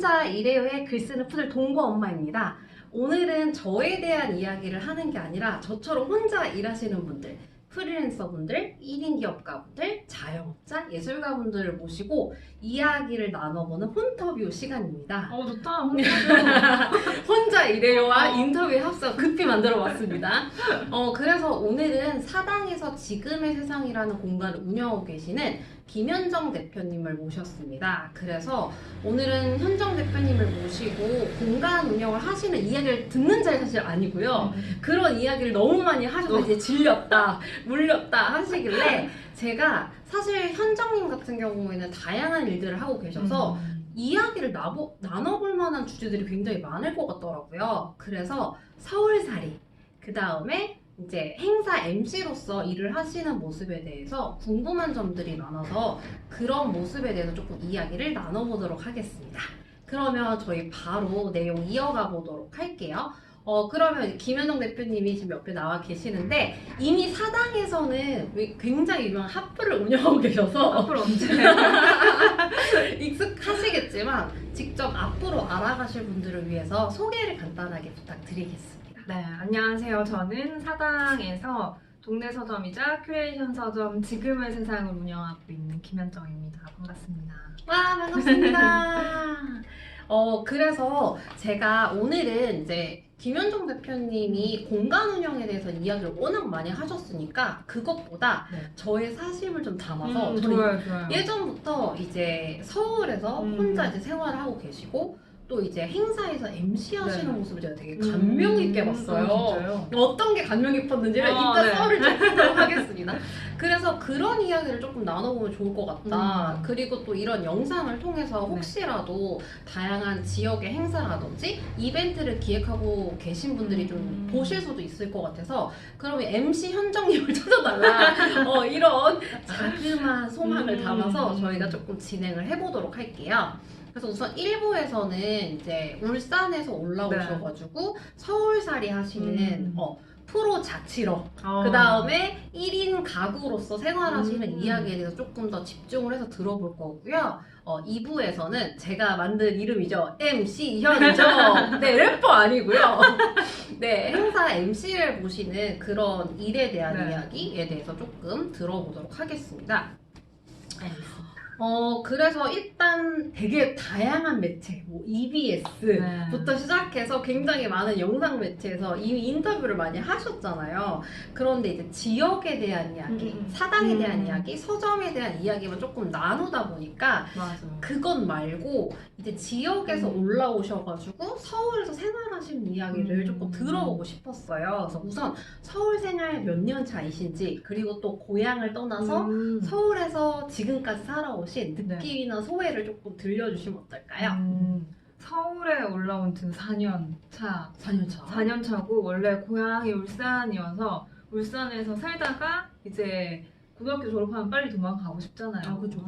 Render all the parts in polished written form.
혼자 일해요의 글쓰는 푸들 동거 엄마입니다. 오늘은 저에 대한 이야기를 하는 게 아니라 저처럼 혼자 일하시는 분들, 프리랜서 분들, 1인 기업가분들, 자영업자, 예술가분들을 모시고 이야기를 나눠보는 혼터뷰 시간입니다. 좋다. 혼자 일해요와 인터뷰 합성 급히 만들어봤습니다. 그래서 오늘은 사당에서 지금의 세상이라는 공간을 운영하고 계시는 김현정 대표님을 모셨습니다. 그래서 오늘은 현정 대표님을 모시고 공간 운영을 하시는 이야기를 듣는 자리가 사실 아니고요. 그런 이야기를 너무 많이 하셔서 이제 질렸다, 물렸다 하시길래 제가 사실 현정님 같은 경우에는 다양한 일들을 하고 계셔서 이야기를 나눠볼 만한 주제들이 굉장히 많을 것 같더라고요. 그래서 서울살이, 그 다음에 이제 행사 MC로서 일을 하시는 모습에 대해서 궁금한 점들이 많아서 그런 모습에 대해서 조금 이야기를 나눠보도록 하겠습니다. 그러면 저희 바로 내용 이어가 보도록 할게요. 그러면 김현정 대표님이 지금 옆에 나와 계시는데 이미 사당에서는 굉장히 유명한 핫플을 운영하고 계셔서 앞으로 언제? 익숙하시겠지만 직접 앞으로 알아가실 분들을 위해서 소개를 간단하게 부탁드리겠습니다. 네, 안녕하세요. 저는 사당에서 동네 서점이자 큐레이션 서점 지금의 세상을 운영하고 있는 김현정입니다. 반갑습니다. 와, 반갑습니다. 그래서 제가 오늘은 이제 김현정 대표님이 공간 운영에 대해서 이야기를 워낙 많이 하셨으니까 그것보다 네. 저의 사심을 좀 담아서 저는 좋아요. 예전부터 이제 서울에서 혼자 이제 생활을 하고 계시고 또 이제 행사에서 MC 하시는 네. 모습을 제가 되게 감명 깊게 봤어요. 진짜요? 어떤 게 감명 깊었는지를 이따 네. 썰을 좀 풀도록 하겠습니다. 그래서 그런 이야기를 조금 나눠보면 좋을 것 같다. 그리고 또 이런 영상을 통해서 혹시라도 다양한 지역의 행사라든지 이벤트를 기획하고 계신 분들이 좀 보실 수도 있을 것 같아서 그러면 MC 현정님을 찾아달라. 이런 자그마한 소망을 담아서 저희가 조금 진행을 해보도록 할게요. 그래서 우선 1부에서는 이제 울산에서 올라오셔가지고 서울살이 하시는 프로 자취러, 그 다음에 1인 가구로서 생활하시는 이야기에 대해서 조금 더 집중을 해서 들어볼 거고요. 2부에서는 제가 만든 이름이죠. MC 현정. 네, 래퍼 아니고요. 네, 행사 MC를 보시는 그런 일에 대한 이야기에 대해서 조금 들어보도록 하겠습니다. 그래서 일단 되게 다양한 매체, 뭐 EBS부터 시작해서 굉장히 많은 영상 매체에서 이미 인터뷰를 많이 하셨잖아요. 그런데 이제 지역에 대한 이야기, 사당에 대한 이야기, 서점에 대한 이야기만 조금 나누다 보니까 그것 말고 이제 지역에서 올라오셔가지고 서울에서 생활하시는 이야기를 조금 들어보고 싶었어요. 그래서 우선 서울 생활 몇 년 차이신지 그리고 또 고향을 떠나서 서울에서 지금까지 살아오신 느낌이나 소회를 조금 들려주시면 어떨까요? 서울에 올라온 지는 4년 차. 4년 차. 4년 차고 원래 고향이 울산이어서 울산에서 살다가 이제 고등학교 졸업하면 빨리 도망가고 싶잖아요. 그죠.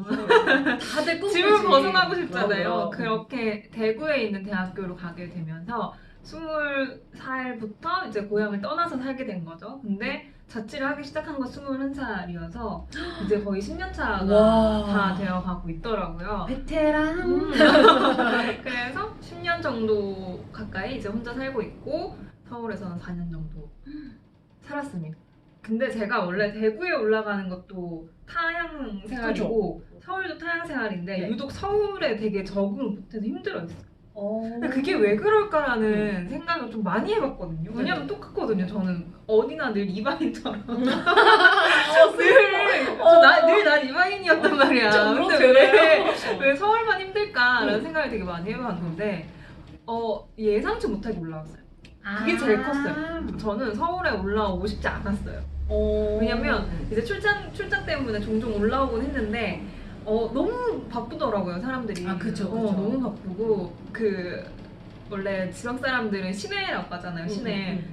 다들 꿈꾸지. 집을 벗어나고 싶잖아요. 그렇게 대구에 있는 대학교로 가게 되면서 20살부터 이제 고향을 떠나서 살게 된 거죠. 근데 자취를 하기 시작한 건 21살이어서 이제 거의 10년 차가 다 되어 가고 있더라고요. 베테랑. 그래서 10년 정도 가까이 이제 혼자 살고 있고 서울에서는 4년 정도 살았습니다. 근데 제가 원래 대구에 올라가는 것도 타향 생활이고 서울도 타향 생활인데 유독 서울에 되게 적응을 못해서 힘들어했어요. 근데 그게 왜 그럴까라는 생각을 좀 많이 해봤거든요. 왜냐면 똑같거든요. 저는 어디나 늘 이방인처럼 늘 난 이방인이었단 말이야. 근데 왜 서울만 힘들까라는 생각을 되게 많이 해봤는데 예상치 못하게 올라왔어요. 그게 제일 컸어요. 저는 서울에 올라오고 싶지 않았어요. 왜냐면 이제 출장 때문에 종종 올라오곤 했는데 너무 바쁘더라고요, 사람들이. 그쵸. 너무 바쁘고 원래 지방 사람들은 시내라고 하잖아요.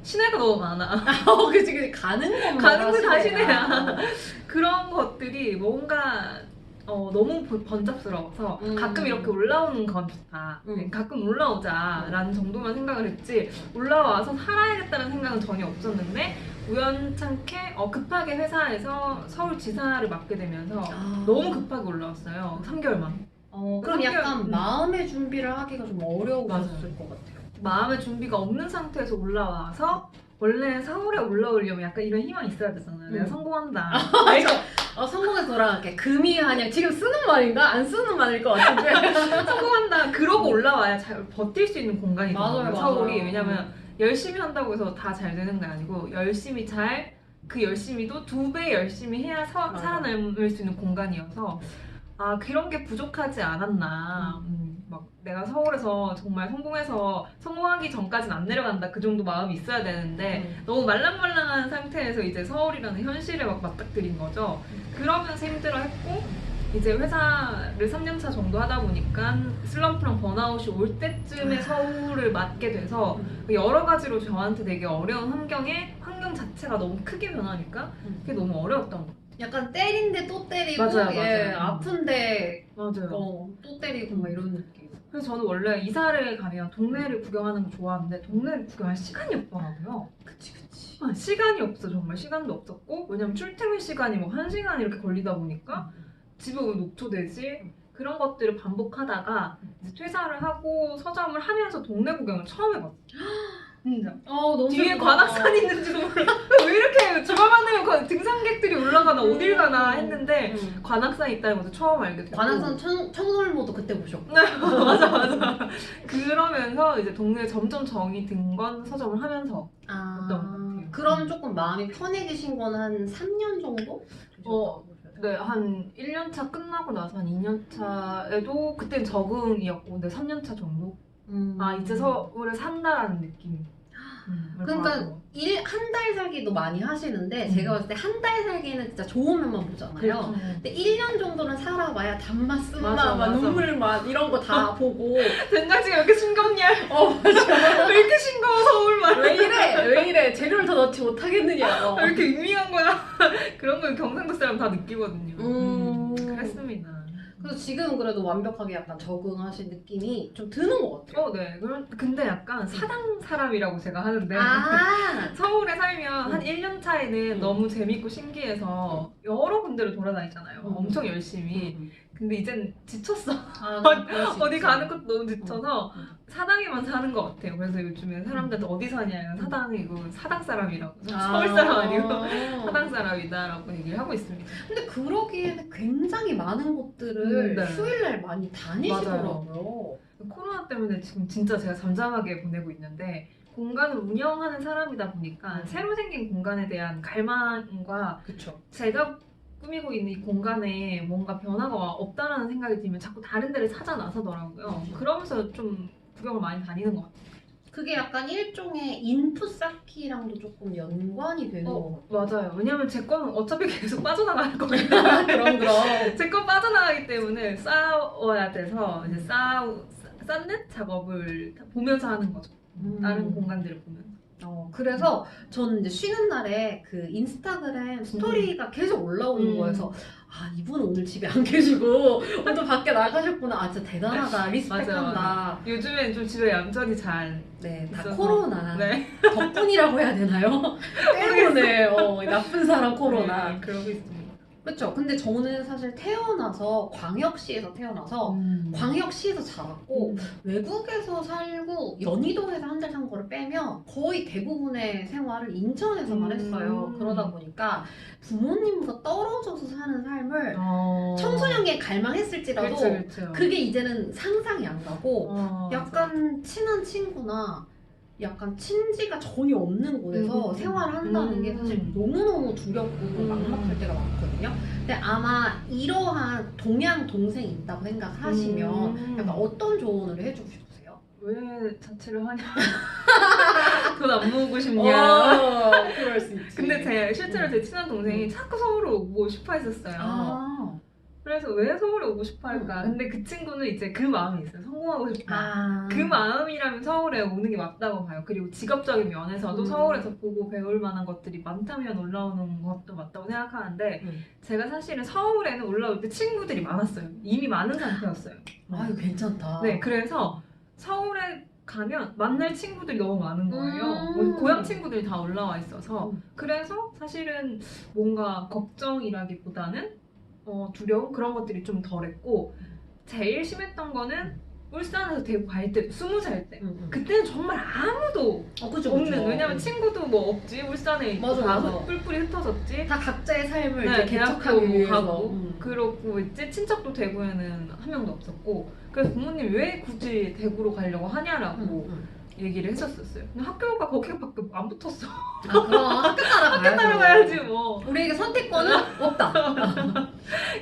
시내가 너무 많아. 그치. 가는 거 다 시내야. 그런 것들이 뭔가 너무 번잡스러워서 가끔 이렇게 올라오는 건 좋다. 가끔 올라오자라는 정도만 생각을 했지 올라와서 살아야겠다는 생각은 전혀 없었는데 우연찮게 급하게 회사에서 서울 지사를 맡게 되면서 너무 급하게 올라왔어요. 3개월만. 그럼 약간 성격- 마음의 준비를 하기가 좀 어려웠을 맞아요. 것 같아요. 마음의 준비가 없는 상태에서 올라와서 원래 서울에 올라오려면 약간 이런 희망이 있어야 되잖아요. 내가 성공한다. 성공해서 돌아갈게. 금이 한양. 지금 쓰는 말인가? 안 쓰는 말일 것 같은데. 성공한다. 그러고 올라와야 잘 버틸 수 있는 공간이거든요. 맞아요, 서울이. 맞아요. 왜냐면 열심히 한다고 해서 다 잘 되는 게 아니고 열심히 그 열심히도 2배 열심히 해야 맞아. 살아남을 수 있는 공간이어서 그런 게 부족하지 않았나. 막 내가 서울에서 정말 성공하기 전까지는 안 내려간다. 그 정도 마음이 있어야 되는데 너무 말랑말랑한 상태에서 이제 서울이라는 현실에 막 맞닥뜨린 거죠. 그러면서 힘들어했고 이제 회사를 3년차 정도 하다 보니까 슬럼프랑 번아웃이 올 때쯤에 서울을 맡게 돼서 여러 가지로 저한테 되게 어려운 환경 자체가 너무 크게 변하니까 그게 너무 어려웠던 것 같아요. 약간 때린데 또 때리고, 맞아요, 예, 맞아요. 아픈데 맞아요. 또 때리고 막 이런 느낌. 그래서 저는 원래 이사를 가면 동네를 구경하는 거 좋아하는데 동네를 구경할 시간이 없더라고요. 그치. 시간이 없어. 정말 시간도 없었고 왜냐면 출퇴근 시간이 뭐 1시간 이렇게 걸리다 보니까 집에 오면 녹초되지 그런 것들을 반복하다가 이제 퇴사를 하고 서점을 하면서 동네 구경을 처음 해봤어요. 진짜. 너무 뒤에 슬프다. 관악산 있는지도 몰라. 왜 이렇게 주말만 되면 등산객들이 올라가나 어딜 가나 했는데 관악산 있다는 것도 처음 알게 됐고 관악산 청설모도 그때 보셨고. 맞아. 그러면서 이제 동네에 점점 정이 든 건 서점을 하면서 어떤 것 같아요. 그럼 조금 마음이 편해지신 건 한 3년 정도? 네, 한 1년차 끝나고 나서 한 2년차에도 그땐 적응이었고 근데 3년차 정도? 이제 서울에 산다라는 느낌. 그러니까 한 달 살기도 많이 하시는데 제가 봤을 때 한 달 살기는 진짜 좋은 면만 보잖아요. 그렇죠. 근데 1년 정도는 살아봐야 단맛, 쓴맛, 맞아, 막 맞아. 눈물 맛 이런 거 다 보고 된장찌개 왜 이렇게 싱겁냐? 맞아. 왜 이렇게 싱거워 서울 말? 왜 이래 제대로 더 넣지 못하겠느냐. 왜 이렇게 밍밍한 거야? 그런 걸 경상도 사람 다 느끼거든요. 그랬습니다. 그래서 지금은 그래도 완벽하게 약간 적응하신 느낌이 좀 드는 것 같아요. 네. 근데 약간 사당 사람이라고 제가 하는데 서울에 살면 한 1년 차에는 너무 재밌고 신기해서 여러 군데를 돌아다니잖아요. 엄청 열심히. 근데 이젠 지쳤어. 어디 가는 것도 너무 지쳐서 사당에만 사는 것 같아요. 그래서 요즘에 사람들한테 어디 사냐 사당이고 사당 사람이라고 서울 사람 아니고 사당 사람이다라고 얘기를 하고 있습니다. 근데 그러기에는 굉장히 많은 곳들을 네. 휴일날 많이 다니시더라고요. 코로나 때문에 지금 진짜 제가 잠잠하게 보내고 있는데 공간을 운영하는 사람이다 보니까 새로 생긴 공간에 대한 갈망과 그쵸. 제가 꾸미고 있는 이 공간에 뭔가 변화가 없다라는 생각이 들면 자꾸 다른 데를 찾아 나서더라고요. 그러면서 좀 구경을 많이 다니는 것 같아요. 그게 약간 일종의 인풋 쌓기랑도 조금 연관이 되는 것 같아요. 맞아요. 왜냐면 제 거는 어차피 계속 빠져나갈 거예요. 그럼. 제 거 빠져나가기 때문에 쌓아야 돼서 이제 쌓는 작업을 보면서 하는 거죠. 다른 공간들을 보면서. 그래서 저는 이제 쉬는 날에 그 인스타그램 스토리가 계속 올라오는 거여서 이분은 오늘 집에 안 계시고 오늘 밖에 나가셨구나. 진짜 대단하다. 리스펙한다. 맞아요. 요즘엔 좀 집에 얌전히 잘 네, 다 있어서. 코로나 네. 덕분이라고 해야 되나요? 때문에 나쁜 사람 코로나. 네, 그러고 있습니다. 그렇죠. 근데 저는 사실 태어나서 광역시에서 태어나서 광역시에서 자랐고 외국에서 살고 연희동에서 한 달 산 거를 빼면 거의 대부분의 생활을 인천에서만 했어요. 그러다 보니까 부모님과 떨어져서 사는 삶을 청소년기에 갈망했을지라도 그렇죠. 그게 이제는 상상이 안 가고 약간 맞아. 친한 친구나 약간 친지가 전혀 없는 곳에서 생활을 한다는 게 사실 너무너무 두렵고 막막할 때가 많거든요. 근데 아마 이러한 동양 동생이 있다고 생각하시면 약간 어떤 조언을 해주고 싶으세요? 왜 자취를 하냐? 돈 안 모으고 싶냐? 그럴 수 있지. 근데 실제로 제 친한 동생이 자꾸 서울을 오고 싶어 했었어요. 그래서 왜 서울에 오고 싶어 할까? 근데 그 친구는 이제 그 마음이 있어요. 성공하고 싶다. 그 마음이라면 서울에 오는 게 맞다고 봐요. 그리고 직업적인 면에서도 서울에서 보고 배울 만한 것들이 많다면 올라오는 것도 맞다고 생각하는데 제가 사실은 서울에는 올라올 때 친구들이 많았어요. 이미 많은 상태였어요. 이거 괜찮다. 네, 그래서 서울에 가면 만날 친구들이 너무 많은 거예요. 고향 친구들이 다 올라와 있어서 그래서 사실은 뭔가 걱정이라기보다는 두려움 그런 것들이 좀 덜했고 제일 심했던 거는 울산에서 대구 갈 때, 20살 때. 응. 그때는 정말 아무도 그죠, 없는, 그죠. 왜냐면 친구도 뭐 없지, 울산에 있고 맞아, 다 맞아. 뿔뿔이 흩어졌지. 다 각자의 삶을 네, 이제 대학교 개척하기 위해서. 가고 그러고 이제 친척도 대구에는 한 명도 없었고, 그래서 부모님이 왜 굳이 대구로 가려고 하냐라고 얘기를 했었어요. 근데 학교가 거기밖에 안 붙었어. 아, 그럼 학교 따라가야죠. 학교 따라가야지 뭐. 우리에게 선택권은 없다.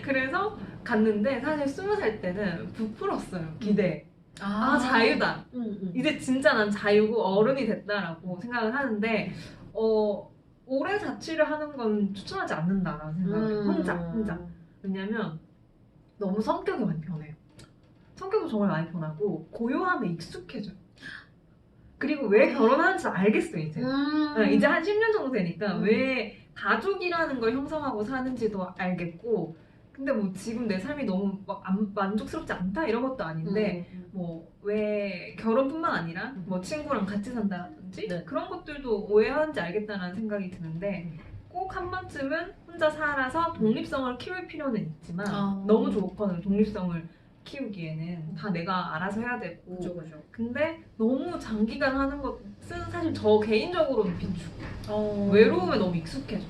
그래서 갔는데 사실 20살 때는 부풀었어요. 기대. 아, 자유다. 이제 진짜 난 자유고 어른이 됐다라고 생각을 하는데 오래 자취를 하는 건 추천하지 않는다라는 생각을 해요. 혼자. 왜냐면 너무 성격이 많이 변해요. 성격도 정말 많이 변하고 고요함에 익숙해져요. 그리고 왜 결혼하는지 알겠어 이제. 네, 이제 한 10년 정도 되니까 왜 가족이라는 걸 형성하고 사는지도 알겠고, 근데 뭐 지금 내 삶이 너무 막 만족스럽지 않다 이런 것도 아닌데 뭐 왜 결혼뿐만 아니라 뭐 친구랑 같이 산다든지 네. 그런 것들도 오해하는지 알겠다는 생각이 드는데, 꼭 한 번쯤은 혼자 살아서 독립성을 키울 필요는 있지만 너무 좋거든요. 독립성을 키우기에는 다 내가 알아서 해야 되고. 그죠. 근데 너무 장기간 하는 것은 사실 저 개인적으로는 비추고 어. 외로움에 너무 익숙해져.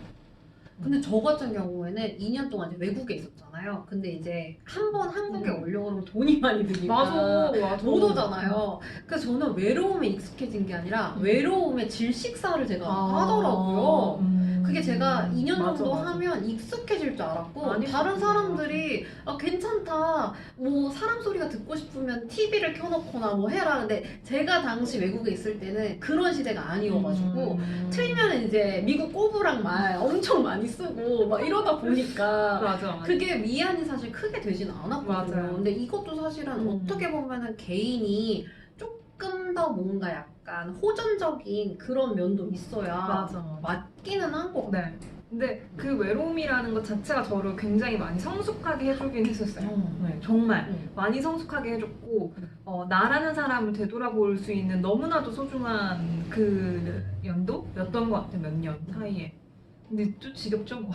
근데 저 같은 경우에는 2년 동안 이제 외국에 있었잖아요. 근데 이제 한 번 한국에 오려고 그러면 돈이 많이 드니까 맞아. 못 오잖아요. 그래서 저는 외로움에 익숙해진 게 아니라 외로움의 질식사를 제가 하더라고요. 그게 제가 2년 정도 하면 익숙해질 줄 알았고, 많이 다른 바뀌구나. 사람들이 괜찮다, 뭐 사람 소리가 듣고 싶으면 TV를 켜놓거나 뭐 해라. 근데 제가 당시 외국에 있을 때는 그런 시대가 아니어가지고 틀면 이제 미국 꼬부랑 말 엄청 많이 쓰고 막 이러다 보니까 맞아. 그게 위안이 사실 크게 되지는 않았거든요. 맞아요. 근데 이것도 사실은 어떻게 보면은 개인이 조금 더 뭔가 약간 호전적인 그런 면도 있어야 맞아. 맞기는 한 것 같아요. 네. 근데 그 외로움이라는 것 자체가 저를 굉장히 많이 성숙하게 해주긴 했었어요. 네, 정말 많이 성숙하게 해줬고, 나라는 사람을 되돌아볼 수 있는 너무나도 소중한 그 연도였던 것 같아요. 몇 년 사이에. 근데 또 지겹죠 뭐.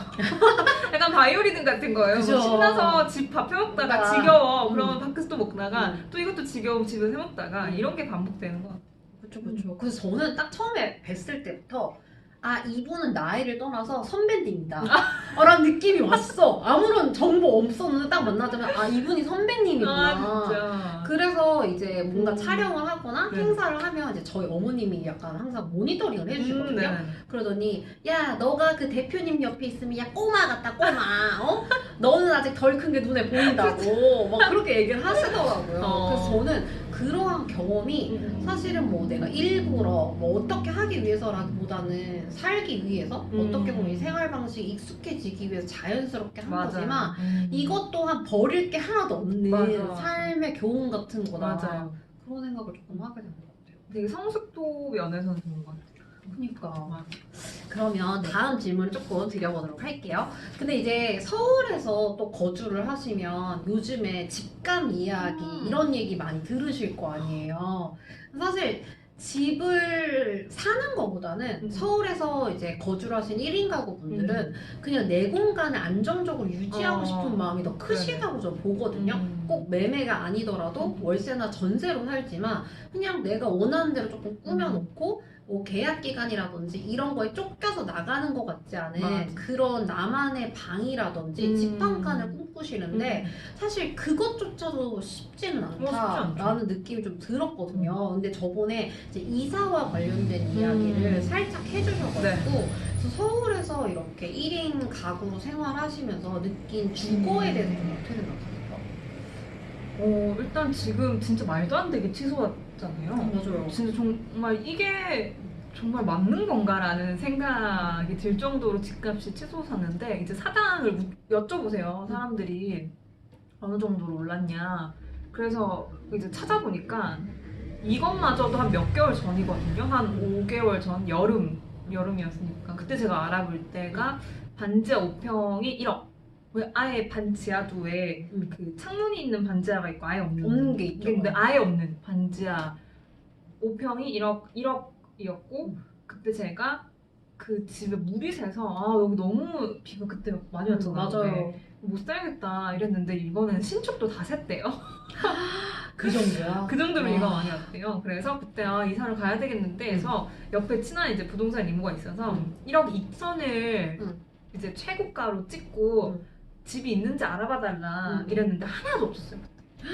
약간 바이오리듬 같은 거예요. 그죠. 뭐 신나서 집 밥 해먹다가 맞아. 지겨워. 그러면 밖에서 또 먹다가 음. 또 이것도 지겨우면 집에서 해먹다가 이런 게 반복되는 것 같아요. 그렇죠. 그래서 저는 딱 처음에 뵀을 때부터 이분은 나이를 떠나서 선배님이다 라는 느낌이 왔어. 아무런 정보 없었는데 딱 만나자면 이분이 선배님이구나. 진짜. 그래서 이제 뭔가 촬영을 하거나 네. 행사를 하면 이제 저희 어머님이 약간 항상 모니터링을 해주시거든요. 네. 그러더니 야 너가 그 대표님 옆에 있으면 야 꼬마 같다 꼬마. 너는 아직 덜 큰 게 눈에 보인다고 막 그렇게 얘기를 하시더라고요. 그래서 저는 그러한 경험이 사실은 뭐 내가 일부러 뭐 어떻게 하기 위해서라기보다는 살기 위해서 어떻게 보면 이 생활 방식이 익숙해지기 위해서 자연스럽게 한 거지만 이것 또한 버릴 게 하나도 없는 맞아. 삶의 교훈 같은 거다. 맞아요. 그런 생각을 조금 하게 된 것 같아요. 되게 성숙도 면에서는 좋은 것 같아요. 그러니까 그러면 다음 질문을 조금 드려보도록 할게요. 근데 이제 서울에서 또 거주를 하시면 요즘에 집감 이야기 이런 얘기 많이 들으실 거 아니에요. 사실 집을 사는 것보다는 서울에서 이제 거주를 하신 1인 가구 분들은 그냥 내 공간을 안정적으로 유지하고 싶은 마음이 더 크시다고 저는 보거든요. 꼭 매매가 아니더라도 월세나 전세로 살지만 그냥 내가 원하는 대로 조금 꾸며놓고 뭐 계약 기간이라든지 이런 거에 쫓겨서 나가는 것 같지 않은 맞아. 그런 나만의 방이라든지 집안칸을 꿈꾸시는데 사실 그것조차도 쉽지는 쉽지 않죠. 않다라는 느낌이 좀 들었거든요. 근데 저번에 이제 이사와 관련된 이야기를 살짝 해주셔가지고 그래서 서울에서 이렇게 1인 가구로 생활하시면서 느낀 주거에 대해서 좀 어떻게 생각하세요? 일단 지금 진짜 말도 안 되게 치솟았잖아요. 맞아요. 진짜 정말 이게 정말 맞는 건가라는 생각이 들 정도로 집값이 치솟았는데, 이제 사당을 여쭤보세요. 사람들이 어느 정도로 올랐냐. 그래서 이제 찾아보니까 이것마저도 한 몇 개월 전이거든요. 한 5개월 전 여름이었으니까 그때 제가 알아볼 때가 반지하 5평이 1억. 왜 아예 반지하도 왜 그 창문이 있는 반지하가 있고 아예 없는 게 있죠. 근데 아예 없는 반지하 5평이 1억이었고 그때 제가 그 집에 물이 새서 아 여기 너무 비가 그때 많이 왔잖아요. 맞아요. 네. 못 살겠다 이랬는데 이번엔 신축도 다 샜대요. 그 정도야. 그 정도로 와. 비가 많이 왔대요. 그래서 그때 아 이사를 가야 되겠는데 해서 옆에 친한 이제 부동산 이모가 있어서 1억 2천을 응. 이제 최고가로 찍고 응. 집이 있는지 알아봐 달라 응. 이랬는데 하나도 없었어요. 그때.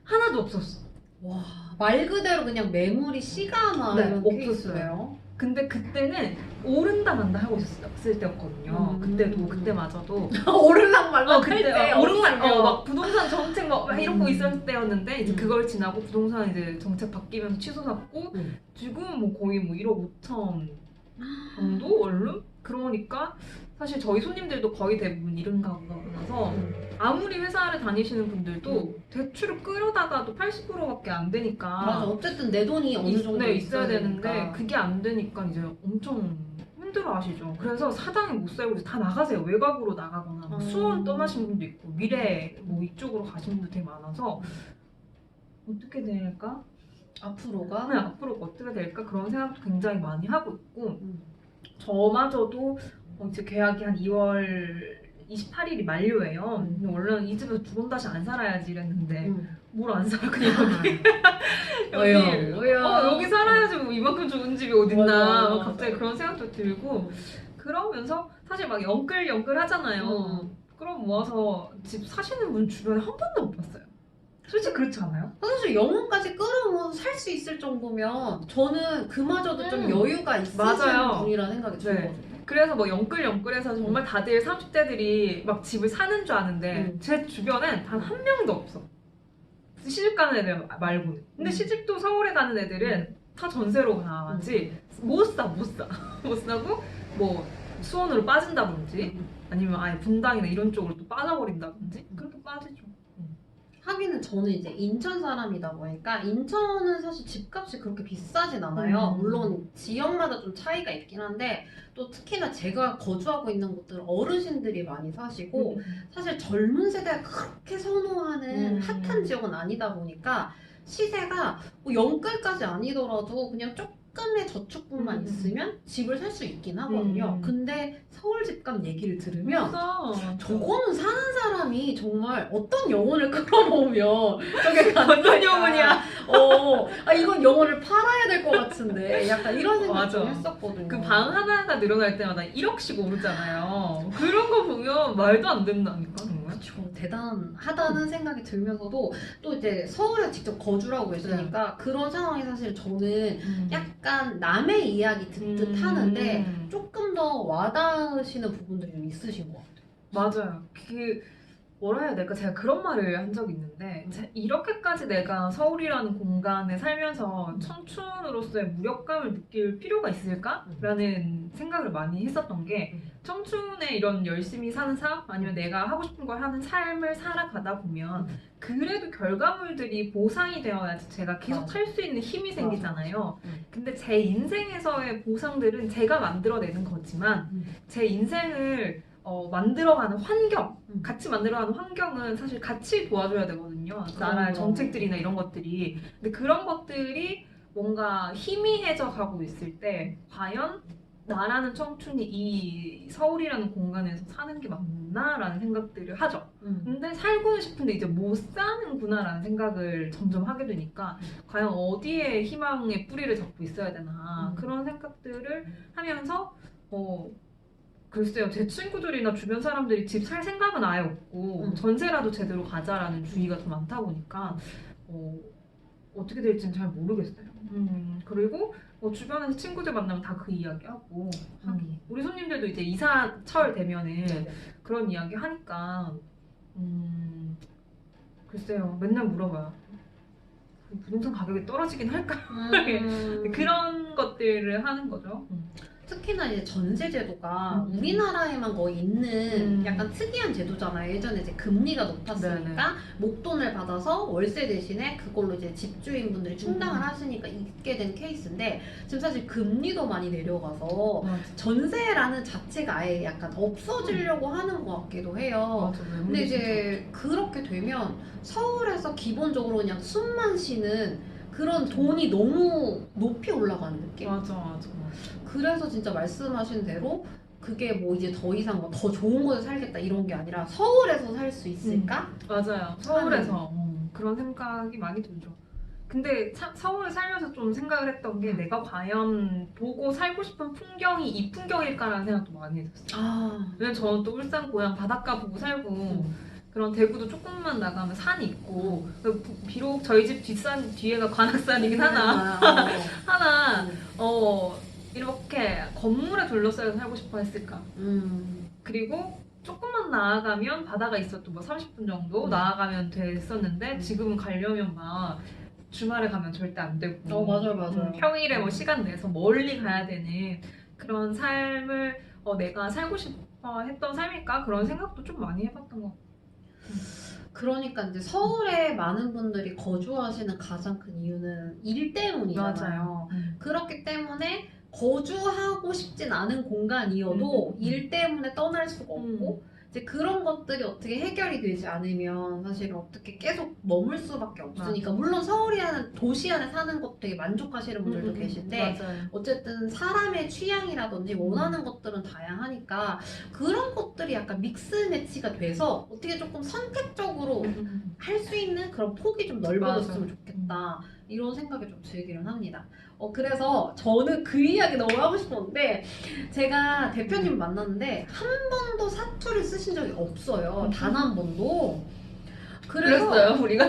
하나도 없었어. 와, 말 그대로 그냥 매물이 씨가 네, 나는 없었어요. 케이스네요. 근데 그때는 오른다 만다 하고 있었을 때였거든요. 그때도 그때마저도 오르락말락 그때 할 때 오른날 없으면. 막 부동산 정책 막 이러고 음. 있을 때였는데 이제 음. 그걸 지나고 부동산 이제 정책 바뀌면서 취소샀고 음. 지금 뭐 거의 뭐 1억 5천 정도 원룸? 그러니까 사실 저희 손님들도 거의 대부분 이런 가구가 많아서 아무리 회사를 다니시는 분들도 대출을 끌어다가도 80%밖에 안 되니까 맞아. 어쨌든 내 돈이 어느 정도 네, 있어야 되는데 되니까. 그게 안 되니까 이제 엄청 힘들어 하시죠. 그래서 사당에 못 살고 이제 다 나가세요. 외곽으로 나가거나 뭐 수원 떠나신 분도 있고 미래 뭐 이쪽으로 가신 분도 되게 많아서 어떻게 될까? 앞으로가 네, 앞으로 어떻게 될까 그런 생각도 굉장히 많이 하고 있고 음. 저마저도 이제 계약이 한 2월 28일이 만료예요. 근데 원래는 이 집에서 두 번 다시 안 살아야지 이랬는데 뭘 안 살아 그냥 여기 여기 살아야지 뭐 이만큼 좋은 집이 어딨나 맞아, 막 갑자기 맞아. 그런 생각도 들고 그러면서 사실 막 영끌 하잖아요. 그럼 모아서 집 사시는 분 주변에 한 번도 못 봤어요. 솔직히 그렇지 않아요? 사실 영혼까지 끌어모아서 살 수 있을 정도면 저는 그마저도 좀 여유가 있으신 맞아요. 분이라는 생각이 들거든요. 그래서 뭐 영끌해서 정말 다들 30대들이 막 집을 사는 줄 아는데 제 주변엔 단 한 명도 없어. 시집 가는 애들 말고는. 근데 시집도 서울에 가는 애들은 다 전세로 가지 못 사고 뭐 수원으로 빠진다든지 아니면 아예 분당이나 이런 쪽으로 또 빠져버린다든지 그렇게 빠지죠. 하기는 저는 이제 인천 사람이다 보니까 인천은 사실 집값이 그렇게 비싸진 않아요. 물론 지역마다 좀 차이가 있긴 한데 또 특히나 제가 거주하고 있는 곳들은 어르신들이 많이 사시고 사실 젊은 세대가 그렇게 선호하는 핫한 지역은 아니다 보니까 시세가 뭐 영끌까지 아니더라도 그냥 조금의 저축분만 있으면 집을 살 수 있긴 하거든요. 근데 서울 집값 얘기를 들으면 저거는 사는 사람이 정말 어떤 영혼을 끌어모으면 저게 어떤 영혼이야? 이건 영혼을 팔아야 될 것 같은데 약간 이런 생각 맞아. 좀 했었거든요. 그 방 하나가 늘어날 때마다 1억씩 오르잖아요. 그런 거 보면 말도 안 된다니까 정말. 그렇죠. 대단하다는 생각이 들면서도 또 이제 서울에 직접 거주를 하고 있으니까 그런 상황이 사실 저는 약간 남의 이야기 듣듯 하는데 조금 더 와닿으시는 부분들이 좀 있으신 것 같아요. 맞아요. 뭐라 해야 될까? 제가 그런 말을 한 적이 있는데 이렇게까지 내가 서울이라는 공간에 살면서 청춘으로서의 무력감을 느낄 필요가 있을까? 라는 생각을 많이 했었던 게 청춘에 이런 열심히 사는 삶 아니면 내가 하고 싶은 걸 하는 삶을 살아가다 보면 그래도 결과물들이 보상이 되어야지 제가 계속 살 수 있는 힘이 생기잖아요. 근데 제 인생에서의 보상들은 제가 만들어내는 거지만 제 인생을 만들어가는 환경, 같이 만들어가는 환경은 사실 같이 도와줘야 되거든요. 나라의 정책들이나 이런 것들이. 근데 그런 것들이 뭔가 희미해져 가고 있을 때 과연 나라는 청춘이 이 서울이라는 공간에서 사는 게 맞나라는 생각들을 하죠. 근데 살고는 싶은데 이제 못 사는구나라는 생각을 점점 하게 되니까 과연 어디에 희망의 뿌리를 잡고 있어야 되나 그런 생각들을 하면서 글쎄요, 제 친구들이나 주변 사람들이 집 살 생각은 아예 없고 전세라도 제대로 가자라는 주의가 좀 많다 보니까 어떻게 될지는 잘 모르겠어요. 그리고 주변에서 친구들 만나면 다 그 이야기하고 우리 손님들도 이제 이사철 되면은 그런 이야기 하니까 글쎄요, 맨날 물어봐요. 부동산 가격이 떨어지긴 할까? 그런 것들을 하는 거죠. 특히나 이제 전세 제도가 우리나라에만 거의 있는 약간 특이한 제도잖아요. 예전에 이제 금리가 높았으니까 목돈을 받아서 월세 대신에 그걸로 이제 집주인분들이 충당을 하시니까 있게 된 케이스인데 지금 사실 금리도 많이 내려가서 전세라는 자체가 아예 약간 없어지려고 하는 것 같기도 해요. 근데 이제 그렇게 되면 서울에서 기본적으로 그냥 숨만 쉬는 그런 돈이 너무 높이 올라가는 느낌. 맞아. 그래서 진짜 말씀하신 대로 그게 뭐 이제 더 이상 뭐 더 좋은 곳에 살겠다 이런 게 아니라 서울에서 살 수 있을까? 맞아요. 서울에서 그런 생각이 많이 들죠. 근데 서울에 살면서 좀 생각을 했던 게 내가 과연 보고 살고 싶은 풍경이 이 풍경일까라는 생각도 많이 했었어요. 아, 왜냐면 저는 또 울산 고향 바닷가 보고 살고 그런 대구도 조금만 나가면 산이 있고 비록 저희 집 뒷산 뒤에가 관악산이긴 하나 하나 이렇게 건물에 둘러싸여 살고 싶어 했을까? 그리고 조금만 나아가면 바다가 있어도 뭐 30분 정도 나아가면 됐었는데 지금은 가려면 막 주말에 가면 절대 안 되고 맞아요. 평일에 뭐 시간 내서 멀리 가야 되는 그런 삶을 내가 살고 싶어 했던 삶일까? 그런 생각도 좀 많이 해봤던 것 같아요. 그러니까 이제 서울에 많은 분들이 거주하시는 가장 큰 이유는 일 때문이잖아요. 그렇기 때문에 거주하고 싶진 않은 공간이어도 일 때문에 떠날 수가 없고 이제 그런 것들이 어떻게 해결이 되지 않으면 사실 어떻게 계속 머물 수밖에 없으니까 물론 서울이라는 도시 안에 사는 것도 되게 만족하시는 분들도 계신데 맞아요. 어쨌든 사람의 취향이라든지 원하는 것들은 다양하니까 그런 것들이 약간 믹스 매치가 돼서 어떻게 조금 선택적으로 할 수 있는 그런 폭이 좀 넓어졌으면 좋겠다 이런 생각이 좀 들기는 합니다. 그래서 저는 그 이야기 너무 하고 싶었는데 제가 대표님 만났는데 한 번도 사투를 쓰신 적이 없어요. 단 한 번도. 그랬어요 우리가?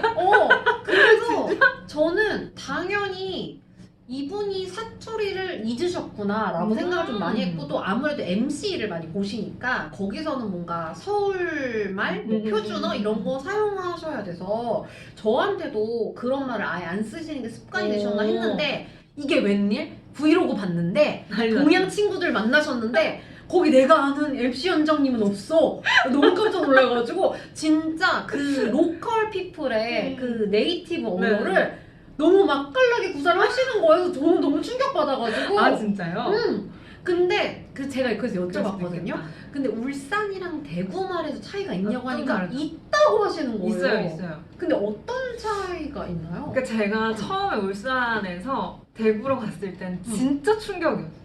그래서 저는 당연히 이분이 사투리를 잊으셨구나라고 생각을 좀 많이 했고 또 아무래도 MC를 많이 보시니까 거기서는 뭔가 서울말, 뭐 표준어 이런 거 사용하셔야 돼서 저한테도 그런 말을 아예 안 쓰시는 게 습관이 되셨나 했는데 이게 웬일? 브이로그 봤는데 동양 친구들 만나셨는데 거기 내가 아는 MC 원장님은 없어. 너무 깜짝 놀라가지고 진짜 그 로컬 피플의 그 네이티브 언어를 너무 맛깔나게 구사를 하시는 거예요. 저는 너무 충격받아가지고. 아 진짜요? 근데 제가 그래서 여쭤봤거든요. 근데 울산이랑 대구 말에도 차이가 있냐고 하니까 있다고 하시는 거예요. 있어요. 근데 어떤 차이가 있나요? 그러니까 제가 처음에 울산에서 대구로 갔을 땐 진짜 충격이었어요.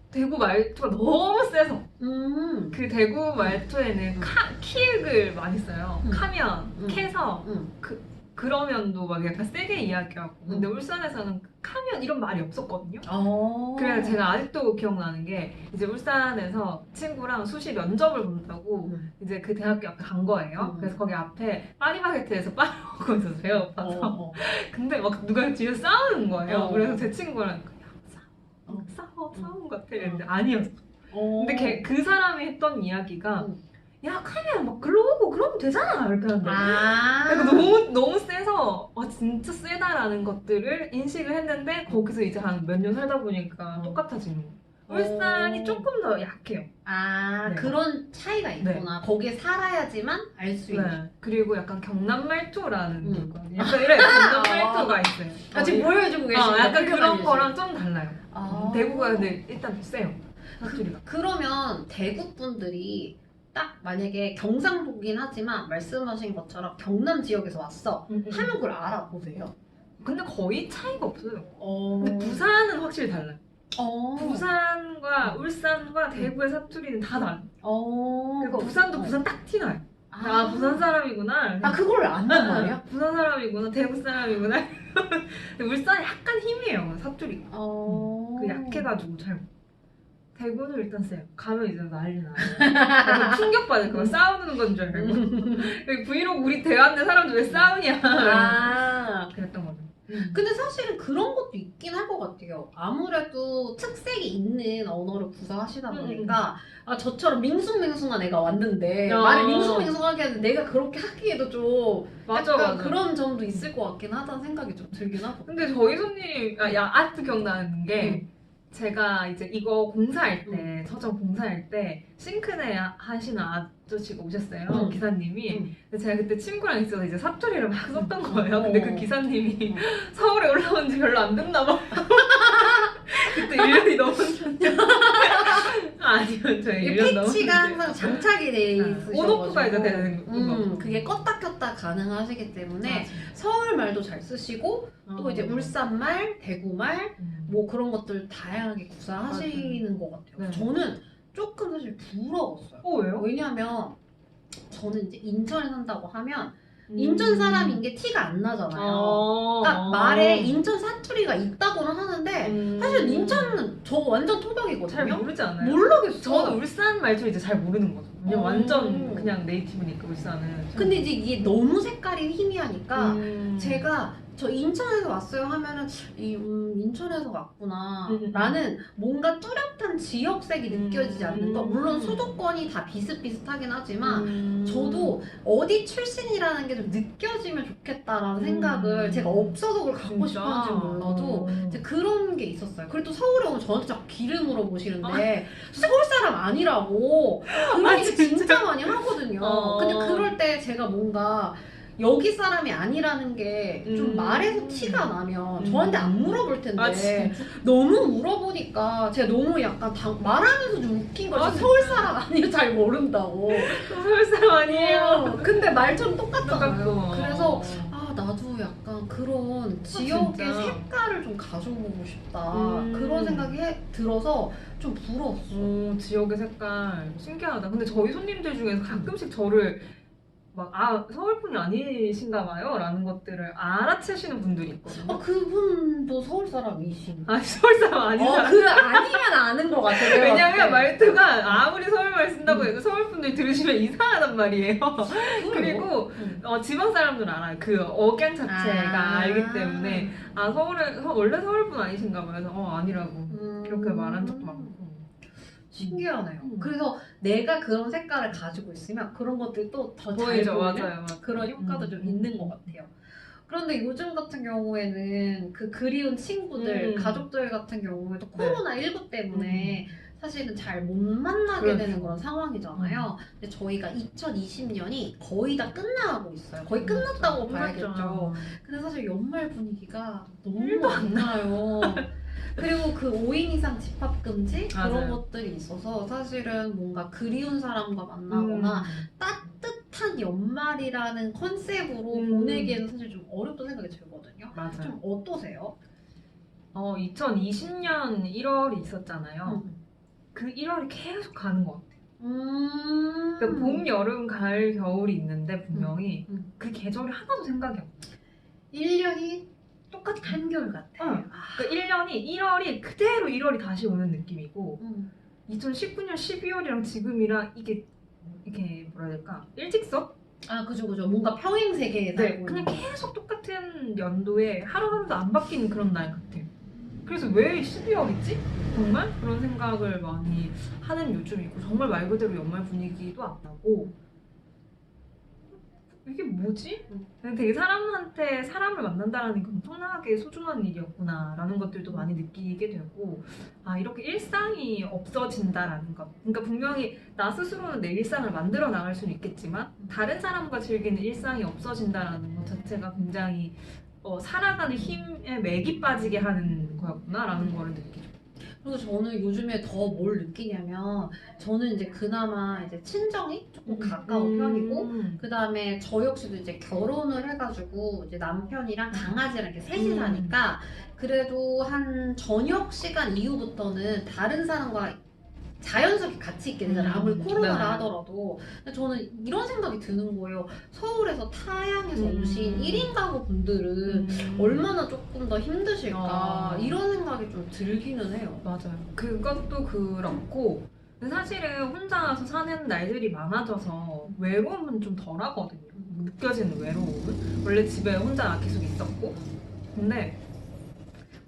대구 말투가 너무 세서 그 대구 말투에는 키읔을 많이 써요. 카면, 캐서 그러면도 막 약간 세게 이야기하고 근데 울산에서는 카면 이런 말이 없었거든요. 그래서 제가 아직도 기억나는 게 이제 울산에서 친구랑 수시 면접을 본다고 이제 그 대학교 앞에 간 거예요. 그래서 거기 앞에 파리바게트에서 빵 먹고 있어서 배가 고파서 근데 막 누가 뒤에서 싸우는 거예요. 그래서 제 친구랑 싸운 것 같아 이랬는데 아니었어. 근데 그 사람이 했던 이야기가 야 카면 막 글로 오고 그러면 되잖아 이렇게 하는데 그러니까 너무 세서 진짜 세다라는 것들을 인식을 했는데 거기서 이제 한 몇 년 살다 보니까 똑같아지는 거예요. 울산이 조금 더 약해요. 네. 그런 차이가 있구나. 거기에 살아야지만 알 수 있는. 그리고 약간 경남 말투라는 게 있거든요. 약간 이런 경남 말투가 있어요. 지금 보여주고 계시는 약간 그런 거랑 좀 달라요. 대구가 근데 일단 세요. 사투리가. 그러면 대구 분들이 딱 만약에 경상도긴 하지만 말씀하신 것처럼 경남 지역에서 왔어 하면 그걸 알아보세요. 근데 거의 차이가 없어요. 근데 부산은 확실히 달라요. 부산과 울산과 대구의 사투리는 다 달라요. 그러니까 부산도 부산 딱 티나요. 부산 사람이구나. 그걸 안단 말이야? 부산 사람이구나, 대구 사람이구나. 근데 울산이 약간 희미해요, 사투리가. 그 약해가지고 잘. 대구는 일단 세요. 가면 이제 난리 나요. 충격받을 거야. 싸우는 건 줄 알고. 여기 브이로그 우리 대화인데 사람들 왜 싸우냐. 그랬던 거죠. 근데 사실은 그런 것도 있긴 할 것 같아요. 아무래도 특색이 있는 언어를 구사하시다 보니까 저처럼 밍숭맹숭한 애가 왔는데 말을 밍숭맹숭하게 하는데 내가 그렇게 하기에도 좀 약간 그런 점도 있을 것 같긴 하다는 생각이 좀 들긴 하고. 근데 저희 손님 아직도 기억나는 게 제가 이제 이거 공사할 때 서점 공사할 때 싱크대 하시는 아저씨가 오셨어요. 기사님이. 근데 제가 그때 친구랑 있어서 이제 사투리를 막 썼던 거예요. 근데 그 기사님이 서울에 올라온 지 별로 안 됐나 봐. 그때 1년이 넘었는데 아니요 저희 이 1년 패치가 넘었는데. 항상 장착이 돼 있으셔가지고 온오프가 이제 되는 거. 그게 껐다 켰다 가능하시기 때문에 맞아요. 서울 말도 잘 쓰시고 또 이제 울산 말, 대구 말 뭐 그런 것들 다양하게 구사하시는 것 같아요. 네. 저는 조금 사실 부러웠어요. 왜요? 왜냐면 저는 이제 인천에 산다고 하면 인천 사람인 게 티가 안 나잖아요. 그러니까 말에 인천 사투리가 있다고는 하는데 사실 인천은 저 완전 잘 토박이거든요. 모르지 않아요? 모르겠어. 저는 울산 말투 이제 잘 모르는 거죠. 그냥 어. 완전 그냥 네이티브니까 울산은. 근데 이제 이게 너무 색깔이 희미하니까 음. 제가 저 인천에서 왔어요 하면은 인천에서 왔구나 라는 뭔가 뚜렷한 지역색이 느껴지지 않는 거. 물론 수도권이 다 비슷비슷하긴 하지만 저도 어디 출신이라는 게 좀 느껴지면 좋겠다라는 생각을 제가 없어서 그걸 갖고 진짜? 싶었는지 몰라도 이제 그런 게 있었어요. 그리고 또 서울에 오면 저한테 자꾸 길을 물어보시는데 서울 사람 아니라고 그런 얘기 진짜 많이 하거든요. 근데 그럴 때 제가 뭔가 여기 사람이 아니라는 게 좀 말해서 티가 나면 저한테 안 물어볼 텐데 너무 물어보니까 제가 너무 약간 말하면서 좀 웃긴 거지. 서울 사람 아니고 잘 모른다고. 서울 사람 아니에요. 근데 말처럼 똑같잖아요. 똑같고. 그래서 나도 약간 그런 지역의 진짜. 색깔을 좀 가져보고 싶다. 그런 생각이 들어서 좀 부러웠어. 오, 지역의 색깔 신기하다. 근데 저희 손님들 중에서 가끔씩 저를 막 서울분이 아니신가 봐요 라는 것들을 알아채시는 분들이 있거든요. 그분도 서울 사람이신. 서울 사람 아닌 사람. 아니면 아는 것 같아. 내가 왜냐면 봤을 때. 말투가 아무리 서울말 쓴다고 해도 서울분들 들으시면 이상하단 말이에요. 그리고 지방 사람들은 알아요. 그 억양 자체가 알기 때문에 원래 서울분 아니신가 봐요. 그래서 아니라고 이렇게 말한 적도 많고. 신기하네요. 그래서 내가 그런 색깔을 가지고 있으면 그런 것들도 더 잘 보이죠. 보이는 맞아요. 그런 효과도 좀 있는 것 같아요. 그런데 요즘 같은 경우에는 그 그리운 친구들, 가족들 같은 경우에도 코로나19 때문에 사실은 잘 못 만나게 되는 그런 상황이잖아요. 근데 저희가 2020년이 거의 다 끝나가고 있어요. 거의 끝났다고 봐야겠죠. 근데 사실 연말 분위기가 너무 안 나요. 그리고 그 5인 이상 집합 금지 그런 것들이 있어서 사실은 뭔가 그리운 사람과 만나거나 따뜻한 연말이라는 컨셉으로 보내기에는 사실 좀 어렵다는 생각이 들거든요. 맞아요. 좀 어떠세요? 2020년 1월이 있었잖아요. 그 1월이 계속 가는 것 같아요. 그러니까 봄, 여름, 가을, 겨울이 있는데 분명히 그 계절이 하나도 생각이 안 나요. 1년이 똑같이 한겨울 같아. 그러니까 1월이 그대로 1월이 다시 오는 느낌이고 2019년 12월이랑 지금이랑 이게 뭐라 해야 될까? 일직선? 그죠. 뭔가 평행 세계에 살고 그냥 있는 계속 똑같은 연도에 하루하루도 안 바뀌는 그런 날 같아요. 그래서 왜 12월이지? 정말 그런 생각을 많이 하는 요즘이고 정말 말 그대로 연말 분위기도 안 나고 이게 뭐지? 그냥 되게 사람한테 사람을 만난다는 게 엄청나게 소중한 일이었구나라는 것들도 많이 느끼게 되고 이렇게 일상이 없어진다라는 것. 그러니까 분명히 나 스스로는 내 일상을 만들어 나갈 수는 있겠지만 다른 사람과 즐기는 일상이 없어진다라는 것 자체가 굉장히 살아가는 힘에 맥이 빠지게 하는 거였구나라는 거를 느끼죠. 그리고 저는 요즘에 더 뭘 느끼냐면 저는 이제 그나마 이제 친정이 조금 가까운 편이고 그 다음에 저 역시도 이제 결혼을 해가지고 이제 남편이랑 강아지랑 이렇게 셋이 사니까 그래도 한 저녁 시간 이후부터는 다른 사람과 자연스럽게 같이 있게 되잖아요. 아무리 코로나라 하더라도. 근데 저는 이런 생각이 드는 거예요. 서울에서 타양에서 오신 1인 가구 분들은 얼마나 조금 더 힘드실까 이런 생각이 좀 들기는 해요. 맞아요. 그것도 그렇고 근데 사실은 혼자서 사는 날들이 많아져서 외로움은 좀 덜하거든요. 느껴지는 외로움은. 원래 집에 혼자 계속 있었고 근데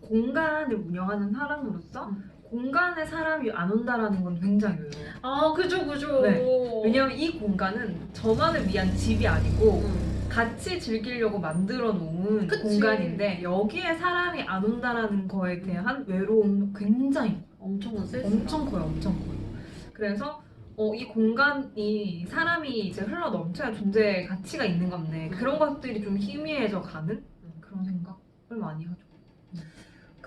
공간을 운영하는 사람으로서 공간에 사람이 안 온다라는 건 굉장히 외로워요. 그죠. 네. 왜냐면 이 공간은 저만을 위한 집이 아니고 같이 즐기려고 만들어 놓은 공간인데 여기에 사람이 안 온다라는 거에 대한 외로움 굉장히 엄청 커요. 그래서 이 공간이 사람이 이제 흘러 넘쳐야 존재 가치가 있는 건데 그런 것들이 좀 희미해져 가는 그런 생각을 많이 하죠.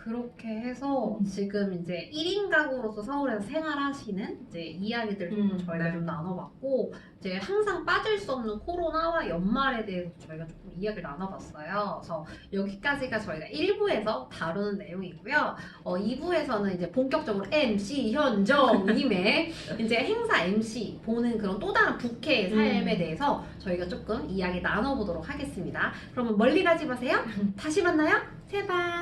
그렇게 해서 지금 이제 1인 가구로서 서울에서 생활하시는 이제 이야기들 좀 저희가 네. 좀 나눠봤고, 이제 항상 빠질 수 없는 코로나와 연말에 대해서 저희가 조금 이야기를 나눠봤어요. 그래서 여기까지가 저희가 1부에서 다루는 내용이고요. 2부에서는 이제 본격적으로 MC 현정님의 이제 행사 MC 보는 그런 또 다른 부캐의 삶에 대해서 저희가 조금 이야기 나눠보도록 하겠습니다. 그러면 멀리 가지 마세요. 다시 만나요. 제발.